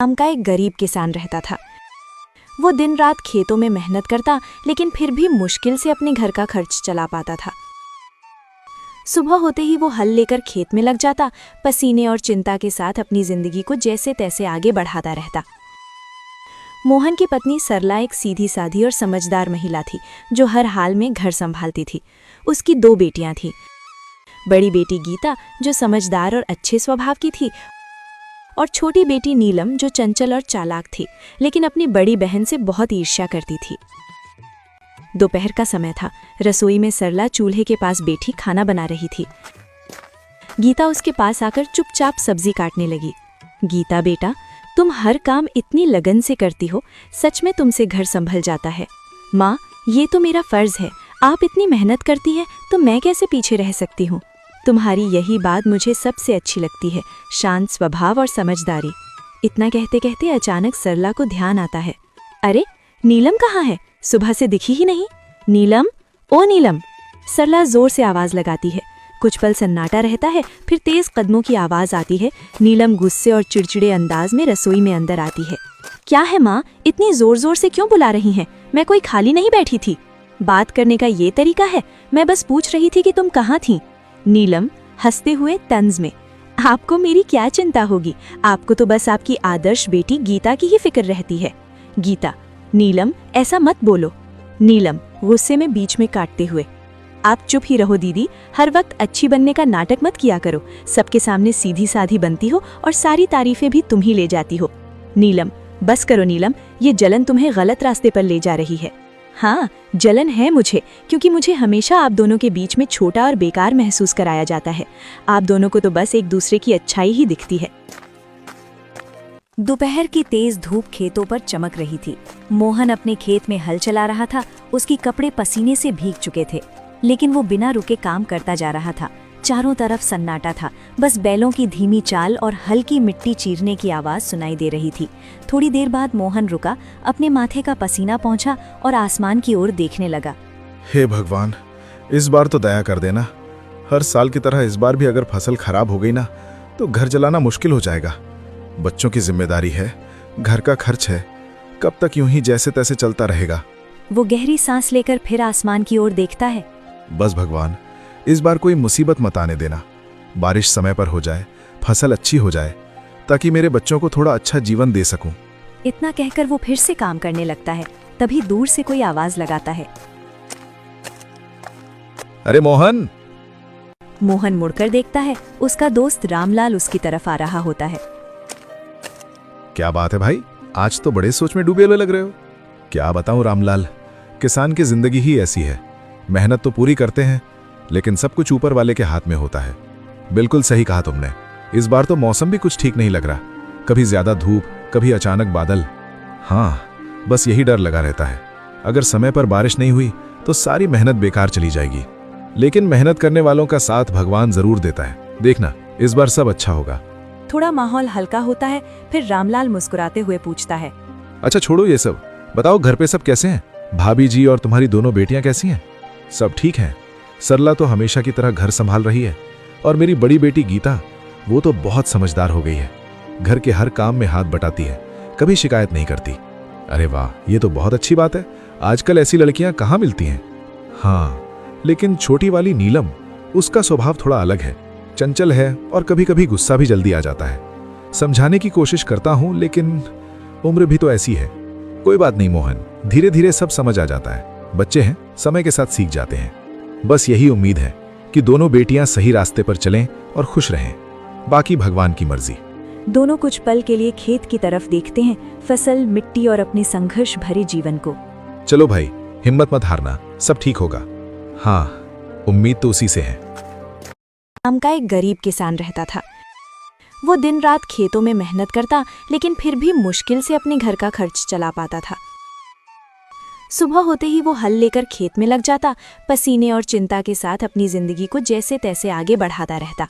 गांव का एक गरीब किसान रहता था। वो दिन रात खेतों में मेहनत करता, लेकिन फिर भी मुश्किल से अपने घर का खर्च चला पाता था। सुबह होते ही वो हल लेकर खेत में लग जाता, पसीने और चिंता के साथ अपनी जिंदगी को जैसे तैसे आगे बढ़ाता रहता। मोहन की पत्नी सरला एक सीधी साधी और समझदार महिला थी, जो हर हाल में घर संभालती थी। उसकी 2 बेटियां थीं। बड़ी बेटी गीता, जो समझदार और अच्छे स्वभाव की थी, और छोटी बेटी नीलम, जो चंचल और चालाक थी, लेकिन अपनी बड़ी बहन से बहुत ईर्ष्या करती थी। दोपहर का समय था। रसोई में सरला चूल्हे के पास बैठी खाना बना रही थी। गीता उसके पास आकर चुपचाप सब्जी काटने लगी। गीता बेटा, तुम हर काम इतनी लगन से करती हो, सच में तुमसे घर संभल जाता है। माँ, ये तो मेरा फर्ज है। आप इतनी मेहनत करती हैं तो मैं कैसे पीछे रह सकती हूँ। तुम्हारी यही बात मुझे सबसे अच्छी लगती है, शांत स्वभाव और समझदारी। इतना कहते कहते अचानक सरला को ध्यान आता है। अरे, नीलम कहाँ है? सुबह से दिखी ही नहीं। नीलम, ओ नीलम! सरला जोर से आवाज लगाती है। कुछ पल सन्नाटा रहता है, फिर तेज कदमों की आवाज आती है। नीलम गुस्से और चिड़चिड़े अंदाज में रसोई में अंदर आती है। क्या है माँ, इतनी जोर जोर से क्यों बुला रही हैं? मैं कोई खाली नहीं बैठी थी। बात करने का ये तरीका है? मैं बस पूछ रही थी कि तुम कहाँ थी। नीलम हंसते हुए तंज में, आपको मेरी क्या चिंता होगी? आपको तो बस आपकी आदर्श बेटी गीता की ही फिक्र रहती है। गीता, नीलम ऐसा मत बोलो। नीलम गुस्से में बीच में काटते हुए, आप चुप ही रहो दीदी, हर वक्त अच्छी बनने का नाटक मत किया करो। सबके सामने सीधी साधी बनती हो और सारी तारीफें भी तुम ही ले जाती हो। नीलम, बस करो नीलम, ये जलन तुम्हें गलत रास्ते पर ले जा रही है। हाँ, जलन है मुझे, क्योंकि मुझे हमेशा आप दोनों के बीच में छोटा और बेकार महसूस कराया जाता है। आप दोनों को तो बस एक दूसरे की अच्छाई ही दिखती है। दोपहर की तेज धूप खेतों पर चमक रही थी। मोहन अपने खेत में हल चला रहा था। उसके कपड़े पसीने से भीग चुके थे, लेकिन वो बिना रुके काम करता जा रहा था। चारों तरफ सन्नाटा था, बस बैलों की धीमी चाल और हल्की मिट्टी चीरने की आवाज सुनाई दे रही थी। थोड़ी देर बाद मोहन रुका, अपने माथे का पसीना पोंछा और आसमान की ओर देखने लगा। हे भगवान, इस बार तो दया कर देना। हर साल की तरह इस बार भी अगर फसल खराब हो गई ना, तो घर चलाना मुश्किल हो जाएगा। बच्चों की जिम्मेदारी है, घर का खर्च है, कब तक यूं ही जैसे तैसे चलता रहेगा। वो गहरी सांस लेकर फिर आसमान की ओर देखता है। बस भगवान, इस बार कोई मुसीबत मत आने देना। बारिश समय पर हो जाए, फसल अच्छी हो जाए, ताकि मेरे बच्चों को थोड़ा अच्छा जीवन दे सकूं। इतना कहकर वो फिर से काम करने लगता है। तभी दूर से कोई आवाज लगाता है। अरे मोहन! मोहन मुड़कर देखता है। उसका दोस्त रामलाल उसकी तरफ आ रहा होता है। क्या बात है भाई, आज तो बड़े सोच में डूबे हुए लग रहे हो। क्या बताऊं रामलाल, किसान की जिंदगी ही ऐसी है। मेहनत तो पूरी करते हैं, लेकिन सब कुछ ऊपर वाले के हाथ में होता है। बिल्कुल सही कहा तुमने। इस बार तो मौसम भी कुछ ठीक नहीं लग रहा। कभी ज्यादा धूप, कभी अचानक बादल। हाँ, बस यही डर लगा रहता है। अगर समय पर बारिश नहीं हुई तो सारी मेहनत बेकार चली जाएगी। लेकिन मेहनत करने वालों का साथ भगवान जरूर देता है। देखना, इस बार सब अच्छा होगा। थोड़ा माहौल हल्का होता है, फिर रामलाल मुस्कुराते हुए पूछता है। अच्छा छोड़ो ये सब, बताओ घर पे सब कैसे हैं? भाभी जी और तुम्हारी दोनों बेटियां कैसी हैं? सब ठीक हैं? सरला तो हमेशा की तरह घर संभाल रही है, और मेरी बड़ी बेटी गीता, वो तो बहुत समझदार हो गई है। घर के हर काम में हाथ बटाती है, कभी शिकायत नहीं करती। अरे वाह, ये तो बहुत अच्छी बात है। आजकल ऐसी लड़कियां कहाँ मिलती हैं। हाँ, लेकिन छोटी वाली नीलम, उसका स्वभाव थोड़ा अलग है। चंचल है और कभी कभी गुस्सा भी जल्दी आ जाता है। समझाने की कोशिश करता हूं, लेकिन उम्र भी तो ऐसी है। कोई बात नहीं मोहन, धीरे धीरे सब समझ आ जाता है। बच्चे हैं, समय के साथ सीख जाते हैं। बस यही उम्मीद है कि दोनों बेटियां सही रास्ते पर चलें और खुश रहें। बाकी भगवान की मर्जी। दोनों कुछ पल के लिए खेत की तरफ देखते हैं, फसल, मिट्टी और अपने संघर्ष भरे जीवन को। चलो भाई, हिम्मत मत हारना, सब ठीक होगा। हाँ, उम्मीद तो उसी से है। गांव का एक गरीब किसान रहता था। वो दिन रात खेतों में मेहनत करता, लेकिन फिर भी मुश्किल से अपने घर का खर्च चला पाता था। सुबह होते ही वो हल लेकर खेत में लग जाता, पसीने और चिंता के साथ अपनी जिंदगी को जैसे तैसे आगे बढ़ाता रहता।